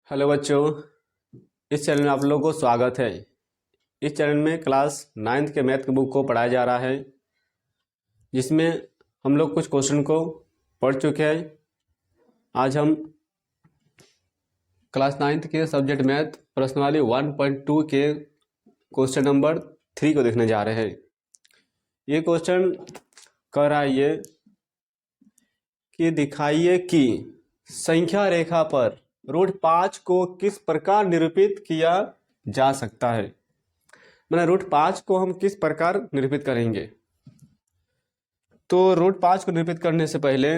Hello बच्चों, इस channel में आप लोगों को स्वागत है। इस चैनल में क्लास 9th के मैथ के बुक को पढ़ाया जा रहा है, जिसमें हम लोग कुछ क्वेश्चन को पढ़ चुके हैं। आज हम क्लास 9th के सब्जेक्ट मैथ प्रश्नावली 1.2 के क्वेश्चन नंबर 3 को देखने जा रहे हैं। ये क्वेश्चन कह रहा है ये कि दिखाइए कि संख्या रेखा पर √5 को किस प्रकार निरूपित किया जा सकता है। मैंने √5 को हम किस प्रकार निरूपित करेंगे। तो √5 को निरूपित करने से पहले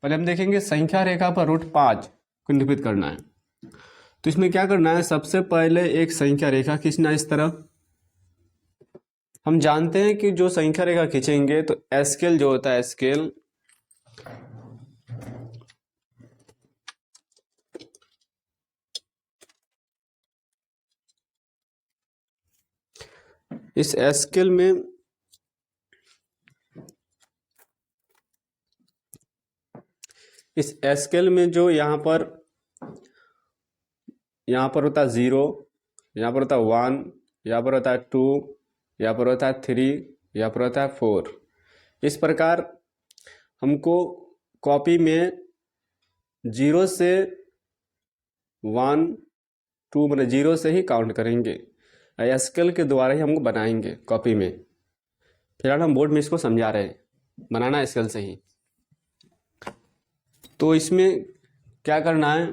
हम देखेंगे संख्या रेखा पर √5 को निरूपित करना है। तो इसमें क्या करना है, सबसे पहले एक संख्या रेखा खींचना है। इस तरह हम जानते हैं कि जो संख्या रेखा खींचेंगे तो स्केल जो होता है, स्केल इस स्केल में जो यहाँ पर होता है 0, यहाँ पर होता है 1, यहाँ पर होता है 2, यहाँ पर होता है 3, यहाँ पर होता है 4। इस प्रकार हमको कॉपी में 0 से 1, 2 मतलब 0 से ही काउंट करेंगे। स्केल के द्वारा ही हमको बनाएंगे कॉपी में। फिलहाल हम बोर्ड में इसको समझा रहे हैं, बनाना स्केल से ही। तो इसमें क्या करना है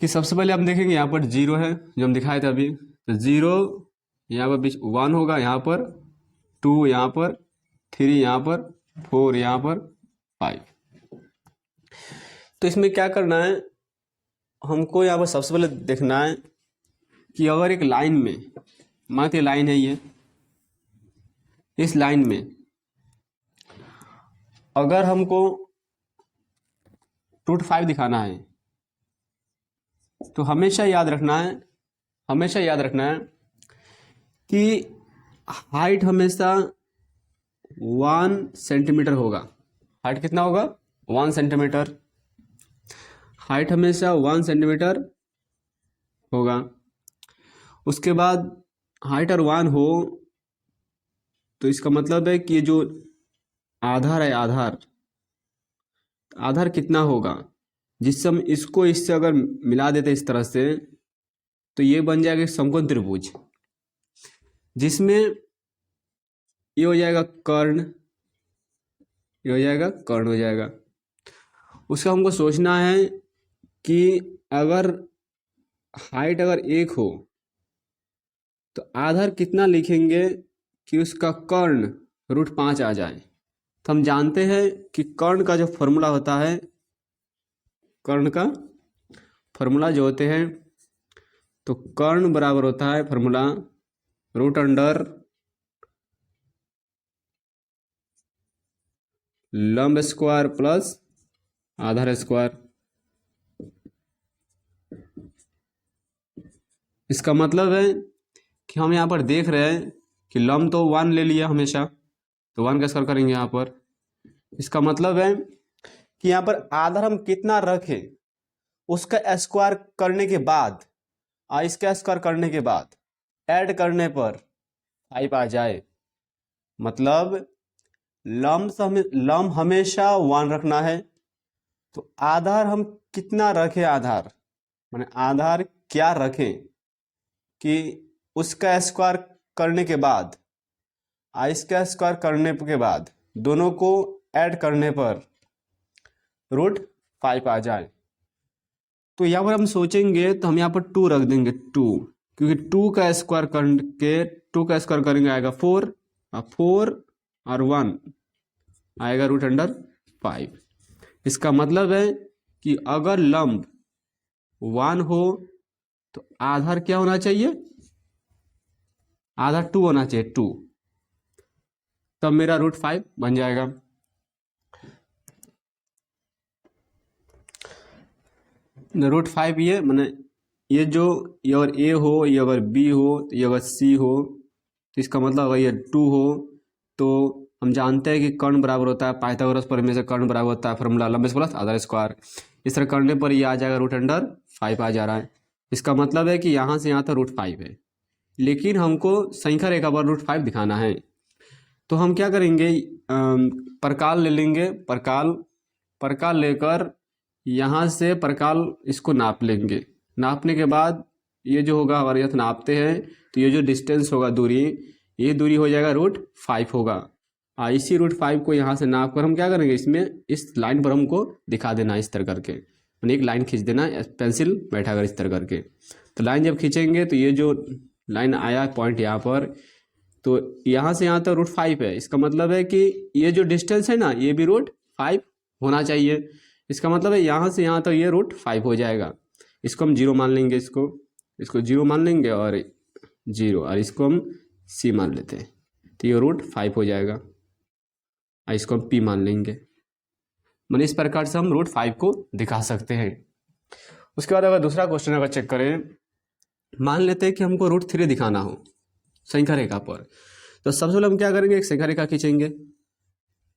कि सबसे पहले हम देखेंगे यहाँ पर 0 है, जो हम दिखाए थे अभी। तो 0 यहाँ पर बीच 1 होगा, यहाँ पर 2, यहाँ पर 3, यहाँ पर 4, यहाँ पर 5। तो इसमें क्या करना है, हमको यहाँ पर सबसे पहले देखना है कि अगर एक लाइन में, मान लाइन है ये, इस लाइन में अगर हमको √5 दिखाना है तो हमेशा याद रखना है कि हाइट हमेशा 1 सेंटीमीटर होगा। हाइट कितना होगा? 1 सेंटीमीटर। हाइट हमेशा 1 सेंटीमीटर होगा। उसके बाद हाइट और 1 हो तो इसका मतलब है कि जो आधार है, आधार कितना होगा, जिससे हम इसको इससे अगर मिला देते इस तरह से तो ये बन जाएगा समकोण त्रिभुज, जिसमें ये हो जाएगा कर्ण, ये हो जाएगा कर्ण हो जाएगा। उसका हमको सोचना है कि अगर हाइट अगर 1 हो तो आधार कितना लिखेंगे कि उसका कर्ण √5 आ जाए। तो हम जानते हैं कि कर्ण का जो फॉर्मूला होता है, कर्ण का फॉर्मूला जो होते हैं, तो कर्ण बराबर होता है फॉर्मूला √अंडर लंब स्क्वायर प्लस आधार स्क्वायर। इसका मतलब है कि हम यहाँ पर देख रहे हैं कि लंब तो 1 ले लिया हमेशा, तो 1 का स्क्वायर करेंगे यहाँ पर। इसका मतलब है कि यहाँ पर आधार हम कितना रखें, उसका स्क्वायर करने के बाद, इसका स्क्वायर करने के बाद ऐड करने पर 5 आ जाए। मतलब लंब हमेशा 1 रखना है। तो आधार हम कितना रखें, आधार माने आधार क्या रखें कि उसका स्क्वायर करने के बाद, इसका स्क्वायर करने के बाद दोनों को ऐड करने पर √5 आ जाए। तो यहाँ पर हम सोचेंगे तो हम यहाँ पर 2 रख देंगे, 2, क्योंकि 2 का स्क्वायर करेंगे आएगा 4, और 4 और 1 आएगा √5। इसका मतलब है कि अगर लंब 1 हो तो आधार क्या होना चाहिए, आधार 2 होना चाहिए, 2। तब मेरा √5 बन जाएगा। √5 ये माने ये जो ये अगर A हो, ये अगर B हो, तो ये अगर C हो, तो इसका मतलब अगर ये 2 हो तो हम जानते हैं कि कर्ण बराबर होता है पाइथागोरस प्रमेय से, कर्ण बराबर होता है फॉर्मूला लंब प्लस आधार स्क्वायर। इस तरह करने पर ये आ जाएगा √5 आ जा रहा है। इसका मतलब है कि यहाँ से यहाँ तक √5 है, लेकिन हमको संख्या रेखा पर √5 दिखाना है। तो हम क्या करेंगे, परकाल ले लेंगे, परकाल लेकर यहाँ से परकाल इसको नाप लेंगे। नापने के बाद ये जो होगा हमारे यहाँ नापते हैं तो ये जो डिस्टेंस होगा, दूरी, ये दूरी हो जाएगा √5 होगा। इसी √5 को यहाँ से नाप कर हम क्या करेंगे, इसमें इस लाइन पर हमको दिखा देना इस तरह करके, मैंने एक लाइन खींच देना पेंसिल बैठा कर इस तरह करके। तो लाइन जब खींचेंगे तो ये जो लाइन आया पॉइंट यहाँ पर, तो यहाँ से यहाँ तक √5 है। इसका मतलब है कि ये जो डिस्टेंस है ना, ये भी √5 होना चाहिए। इसका मतलब है यहाँ से यहाँ तक ये √5 हो जाएगा। इसको हम 0 मान लेंगे, इसको 0 मान लेंगे और 0, और इसको हम C मान लेते हैं, तो ये √5 हो जाएगा। और इसको हम P मान लेंगे। मैंने इस प्रकार से हम √5 को दिखा सकते हैं। उसके बाद अगर दूसरा क्वेश्चन अगर चेक करें, मान लेते हैं कि हमको √3 दिखाना हो संख्या रेखा पर। तो सबसे पहले हम क्या करेंगे, एक संख्या रेखा खींचेंगे,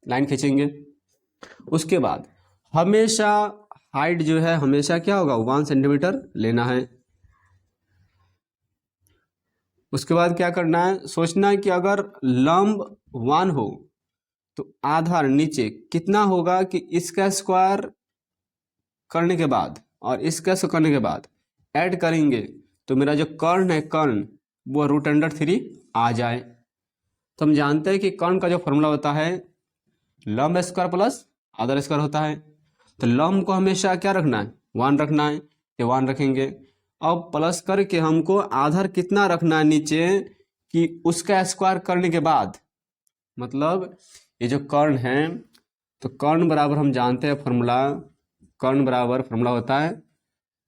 लाइन खींचेंगे। उसके बाद हमेशा हाइट जो है हमेशा क्या होगा, 1 सेंटीमीटर लेना है। उसके बाद क्या करना है, सोचना है कि अगर लंब 1 हो तो आधार नीचे कितना होगा कि इसका स्क्वायर करने के बाद और इसका स्क्वायर करने के बाद ऐड करेंगे तो मेरा जो कर्ण है, कर्ण वो √3 आ जाए। तो हम जानते हैं कि कर्ण का जो फॉर्मूला होता है लंब स्क्वायर प्लस आधार स्क्वायर होता है। तो लंब को हमेशा क्या रखना है, 1 रखना है, ये 1 रखेंगे। अब प्लस करके हमको आधार कितना रखना है नीचे कि उसका स्क्वायर करने के बाद, मतलब ये जो कर्ण है, तो कर्ण बराबर हम जानते हैं फॉर्मूला, कर्ण बराबर फॉर्मूला होता है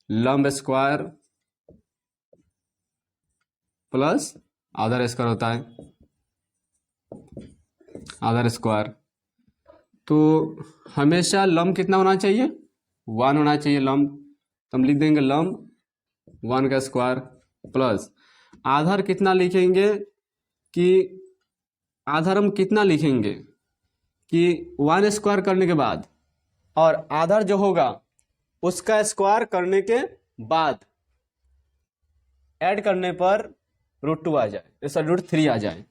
लंब स्क्वायर प्लस आधार स्क्वायर होता है, आधार स्क्वायर। तो हमेशा लंब कितना होना चाहिए, 1 होना चाहिए लंब। तो हम लिख देंगे लंब 1 का स्क्वायर प्लस आधार कितना लिखेंगे कि आधार हम कितना लिखेंगे कि 1 स्क्वायर करने के बाद और आधार जो होगा उसका स्क्वायर करने के बाद ऐड करने पर √2 आ जाए, ऐसा √3 आ जाए।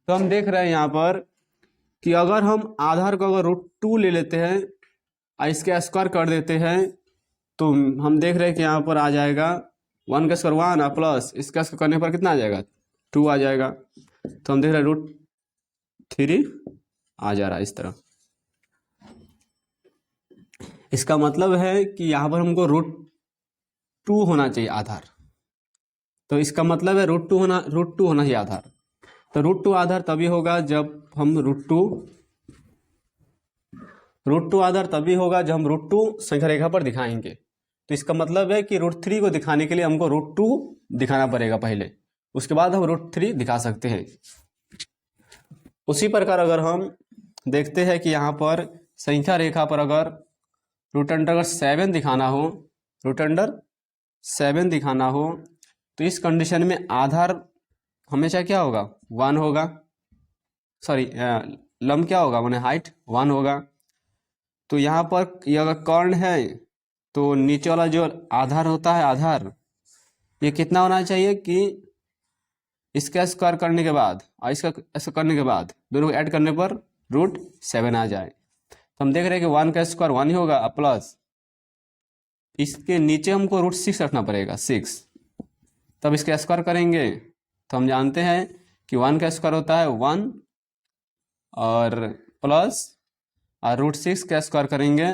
तो हम देख रहे हैं यहाँ पर कि अगर हम आधार को अगर √2 ले लेते हैं और इसके स्क्वायर कर देते हैं तो हम देख रहे हैं कि यहाँ पर आ जाएगा 1 का स्क्वायर 1 और प्लस इसका स्क्वायर करने पर कितना आ जाएगा, 2 आ जाएगा। तो हम देख रहे हैं √3 आ जा रहा है इस तरह। इसका मतलब है कि यहाँ पर हमको √2 होना चाहिए आधार। तो इसका मतलब है √2 होना चाहिए आधार। तो √2 आधार तभी होगा जब हम √2 आधार तभी होगा जब हम √2 संख्या रेखा पर दिखाएंगे। तो इसका मतलब है कि √3 को दिखाने के लिए हमको √2 दिखाना पड़ेगा पहले, उसके बाद हम √3 दिखा सकते हैं। उसी प्रकार अगर हम देखते हैं कि यहाँ पर संख्या रेखा पर अगर √7 दिखाना हो, √7 दिखाना हो, तो इस कंडीशन में आधार हमेशा क्या होगा, 1 होगा, सॉरी लंब क्या होगा, माने हाइट 1 होगा। तो यहाँ पर ये अगर कर्ण है तो नीचे वाला जो आधार होता है, आधार ये कितना होना चाहिए कि इसका स्क्वायर करने के बाद और इसका स्क्वायर करने के बाद दोनों को ऐड करने पर √7 आ जाए। तो हम देख रहे हैं कि 1 का स्क्वायर 1 ही होगा प्लस इसके नीचे हमको √6 रखना पड़ेगा, 6। तब इसका स्क्वायर करेंगे तो हम जानते हैं कि 1 का स्क्वायर होता है 1 और प्लस और √6 का स्क्वायर करेंगे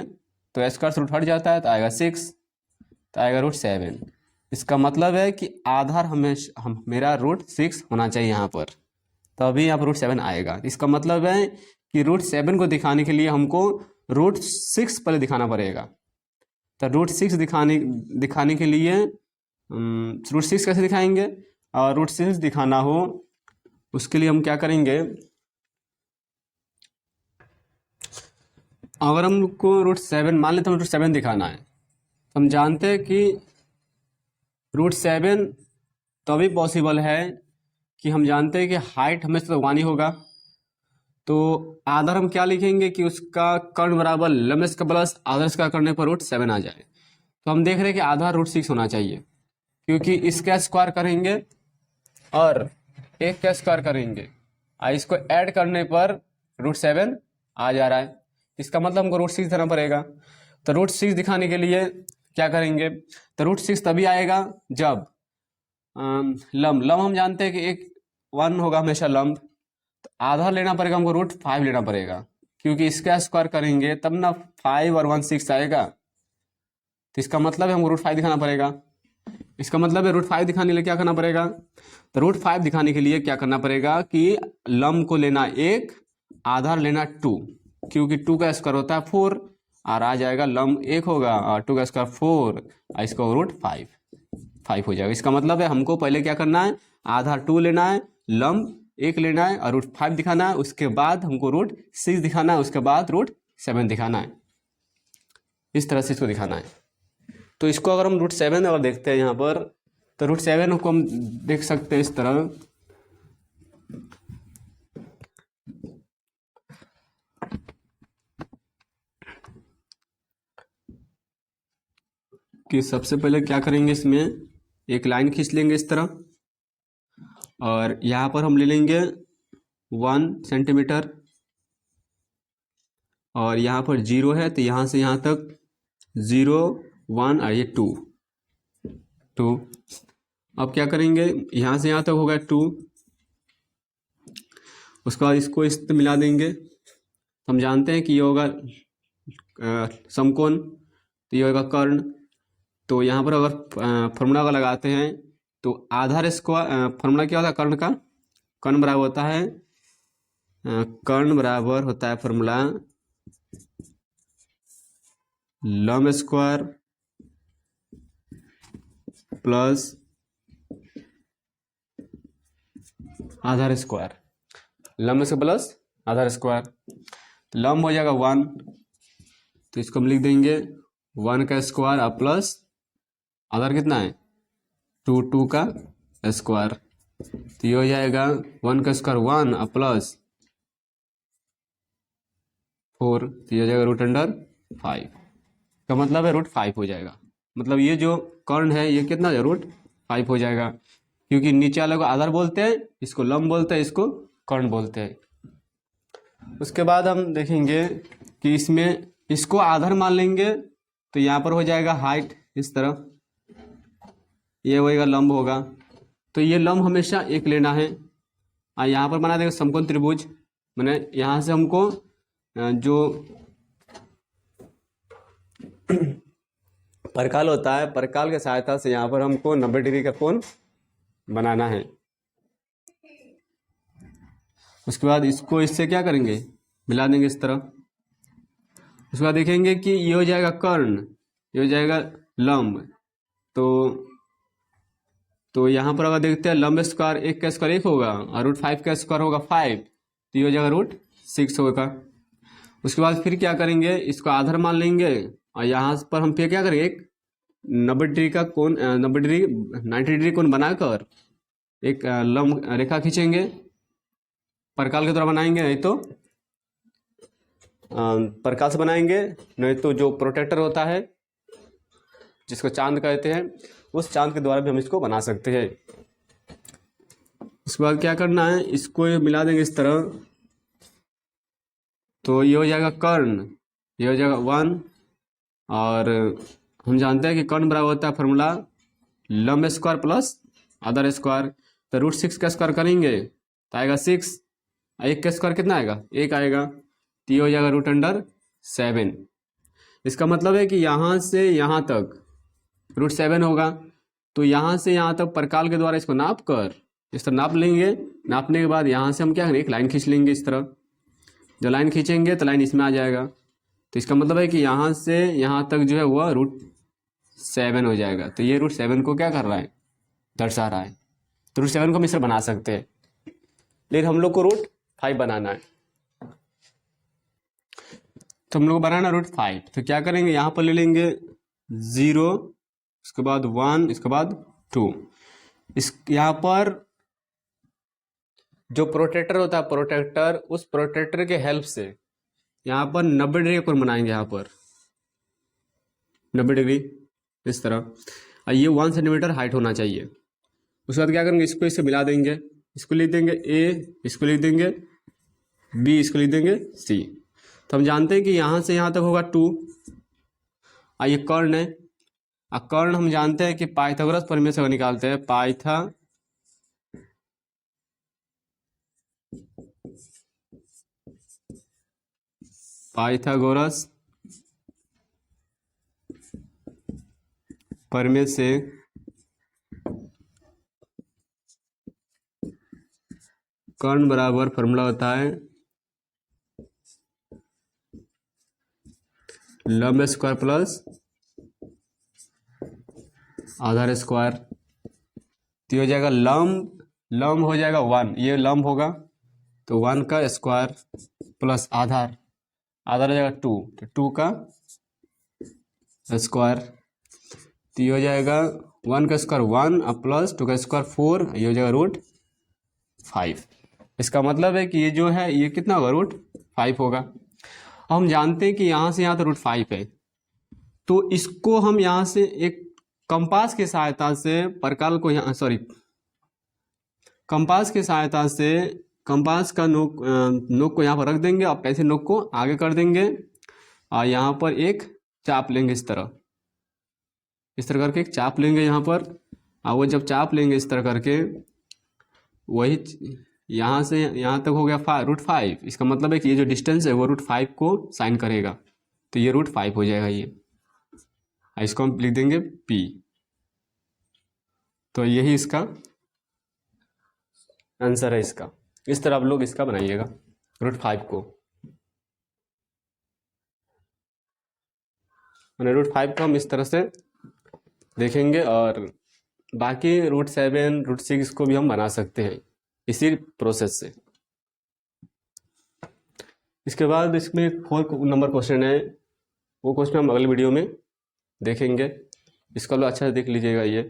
तो स्क्वायर से रूट हट जाता है तो आएगा 6, तो आएगा √7। इसका मतलब है कि आधार हमेशा मेरा √6 होना चाहिए यहाँ पर, तभी यहाँ पर √7 आएगा। इसका मतलब है कि √7 को दिखाने के लिए हमको √6 पहले दिखाना पड़ेगा। तो √6 दिखाने के लिए √6 कैसे दिखाएंगे, और √6 दिखाना हो उसके लिए हम क्या करेंगे, अगर हमको √7 मान लेते हैं, √7 दिखाना है तो हम जानते हैं कि √7 तभी पॉसिबल है कि हम जानते हैं कि हाइट हमेशा तो 1 ही होगा। तो आधार हम क्या लिखेंगे कि उसका कर्ण बराबर लंब स्क्वायर प्लस आधार स्क्वायर करने पर √7 आ जाए। तो हम देख रहे हैं कि आधार √6 होना चाहिए, क्योंकि इसका स्क्वायर करेंगे और एक का स्क्वायर करेंगे और इसको ऐड करने पर √7 आ जा रहा है। इसका मतलब हमको √6 देना पड़ेगा। तो √6 दिखाने के लिए क्या करेंगे, तो √6 तभी आएगा जब लंब हम जानते हैं कि एक 1 होगा हमेशा लंब, तो आधा लेना पड़ेगा हमको, √5 लेना पड़ेगा, क्योंकि इसका स्क्वायर करेंगे तब ना 5 और 1 6 आएगा। तो इसका मतलब है हमको √5 दिखाना पड़ेगा। इसका मतलब है √5 दिखाने के लिए क्या करना पड़ेगा, तो √5 दिखाने के लिए क्या करना पड़ेगा कि लंब को लेना 1, आधार लेना 2, क्योंकि 2 का स्क्वायर होता है 4 और आ जाएगा लंब 1 होगा और 2 का स्क्वायर 4 और इसका √5 हो जाएगा। इसका मतलब है हमको पहले क्या करना है, आधार 2 लेना है, लंब 1 लेना है और √5 दिखाना है, उसके बाद हमको √6 दिखाना है, उसके बाद √7 दिखाना है। इस तरह से इसको दिखाना है। तो इसको अगर हम √7 और देखते हैं यहाँ पर, तो √7 को हम देख सकते हैं इस तरह कि सबसे पहले क्या करेंगे, इसमें एक लाइन खींच लेंगे इस तरह और यहाँ पर हम ले लेंगे 1 सेंटीमीटर और यहाँ पर 0 है, तो यहाँ से यहाँ तक 0 1 और ये 2। अब क्या करेंगे, यहाँ से यहाँ तक होगा 2, उसके बाद इसको इस मिला देंगे। हम जानते हैं कि ये होगा समकोण, तो ये होगा कर्ण। तो यहाँ पर अगर फॉर्मूला का लगाते हैं तो आधार स्क्वायर, फॉर्मूला क्या होता है कर्ण का, कर्ण बराबर होता है फॉर्मूला लंब स्क्वायर प्लस आधार स्क्वायर, लंब से प्लस आधार स्क्वायर। लंब हो जाएगा 1, तो इसको हम लिख देंगे 1 का स्क्वायर और प्लस आधार कितना है 2 का स्क्वायर। तो ये हो जाएगा 1 का स्क्वायर 1 और प्लस 4, तो ये हो जाएगा √5 का मतलब है √5 हो जाएगा। मतलब ये जो कर्ण है ये कितना है √5 हो जाएगा, क्योंकि नीचे वाले को आधार बोलते हैं, इसको लंब बोलते हैं, इसको कर्ण बोलते हैं। उसके बाद हम देखेंगे कि इसमें इसको आधार मान लेंगे तो यहाँ पर हो जाएगा हाइट इस तरह, ये होएगा लंब होगा। तो ये लंब हमेशा 1 लेना है और यहाँ पर बना देगा समकोण त्रिभुज। मैंने यहाँ से हमको जो परकाल होता है, परकाल की सहायता से यहाँ पर हमको 90 डिग्री का कोण बनाना है। उसके बाद इसको इससे क्या करेंगे, मिला देंगे इस तरह। उसके बाद देखेंगे कि ये हो जाएगा कर्ण, ये हो जाएगा लंब। तो यहाँ पर अगर देखते हैं लंब स्क्वायर 1 का स्क्वायर 1 होगा और √5 का स्क्वायर होगा 5, तो ये हो जाएगा √6 होगा। उसके बाद फिर क्या करेंगे, इसको आधार मान लेंगे और यहाँ पर हम फिर क्या करेंगे, एक 90 डिग्री का कोण, 90 डिग्री कोण बनाकर एक लंब रेखा खींचेंगे, परकाल के द्वारा बनाएंगे, नहीं तो परकाल से बनाएंगे, नहीं तो जो प्रोटेक्टर होता है जिसको चांद कहते हैं, उस चांद के द्वारा भी हम इसको बना सकते हैं। उसके बाद क्या करना है, इसको मिला देंगे इस तरह, तो ये हो जाएगा कर्ण, ये हो जाएगा 1 और हम जानते हैं कि कर्ण बराबर होता है फॉर्मूला लंब स्क्वायर प्लस आधार स्क्वायर। तो √6 का स्क्वायर करेंगे तो आएगा 6, 1 का स्क्वायर कितना आएगा 1 आएगा, तो ये हो जाएगा √7। इसका मतलब है कि यहाँ से यहाँ तक √7 होगा, तो यहाँ से यहाँ तक परकाल के द्वारा इसको नाप कर इस तरह नाप लेंगे। नापने के बाद यहाँ से हम क्या करेंगे, एक लाइन खींच लेंगे इस तरह। जब लाइन खींचेंगे तो लाइन इसमें आ जाएगा, तो इसका मतलब है कि यहाँ से यहाँ तक जो है वह √7 हो जाएगा। तो ये √7 को क्या कर रहा है, दर्शा रहा है। तो √7 को हम इस तरह बना सकते हैं, लेकिन हम लोग को √5 बनाना है। तो हम लोग को बनाना √5, तो क्या करेंगे, यहाँ पर ले लेंगे 0, इसके बाद 1, इसके बाद 2। इस यहाँ पर जो प्रोटेक्टर होता है प्रोटेक्टर, उस प्रोटेक्टर के हेल्प से यहाँ पर 90 डिग्री कोण बनाएंगे, यहाँ पर 90 डिग्री इस तरह, और ये 1 सेंटीमीटर हाइट होना चाहिए। उसके बाद क्या करेंगे, इसको इससे मिला देंगे, इसको लिख देंगे ए, इसको लिख देंगे बी, इसको लिख देंगे सी। तो हम जानते हैं कि यहाँ से यहाँ तक होगा 2, और ये कर्ण है, और कर्ण हम जानते हैं कि पाइथागोरस प्रमेय से निकालते हैं, पाइथागोरस प्रमेय से कर्ण बराबर फॉर्मूला होता है लंब स्क्वायर प्लस आधार स्क्वायर। तो हो जाएगा लंब हो जाएगा 1, ये लंब होगा तो 1 का स्क्वायर प्लस आधार हो जाएगा 2, तो 2 का स्क्वायर। तो ये हो जाएगा 1 का स्क्वायर 1 और प्लस 2 का स्क्वायर 4, ये हो जाएगा √5। इसका मतलब है कि ये जो है ये कितना होगा, √5 होगा। हम जानते हैं कि यहाँ से यहाँ तो √5 है, तो इसको हम यहाँ से एक कंपास की सहायता से परकाल को यहाँ कंपास की सहायता से कंपास का नोक को यहाँ पर रख देंगे और पैसे नोक को आगे कर देंगे, और यहाँ पर एक चाप लेंगे इस तरह करके एक चाप लेंगे यहाँ पर, और वो जब चाप लेंगे इस तरह करके, वही यहाँ से यहाँ तक हो गया √5। इसका मतलब है कि ये जो डिस्टेंस है वो √5 को साइन करेगा, तो ये √5 हो जाएगा ये, इसको हम लिख देंगे P। तो यही इसका आंसर है इसका। इस तरह आप लोग इसका बनाइएगा √5 को, √5 को हम इस तरह से देखेंगे, और बाकी √7 √6 को भी हम बना सकते हैं इसी प्रोसेस से। इसके बाद इसमें 4 नंबर क्वेश्चन है, वो क्वेश्चन हम अगले वीडियो में देखेंगे। इसका लो अच्छा से देख लीजिएगा ये।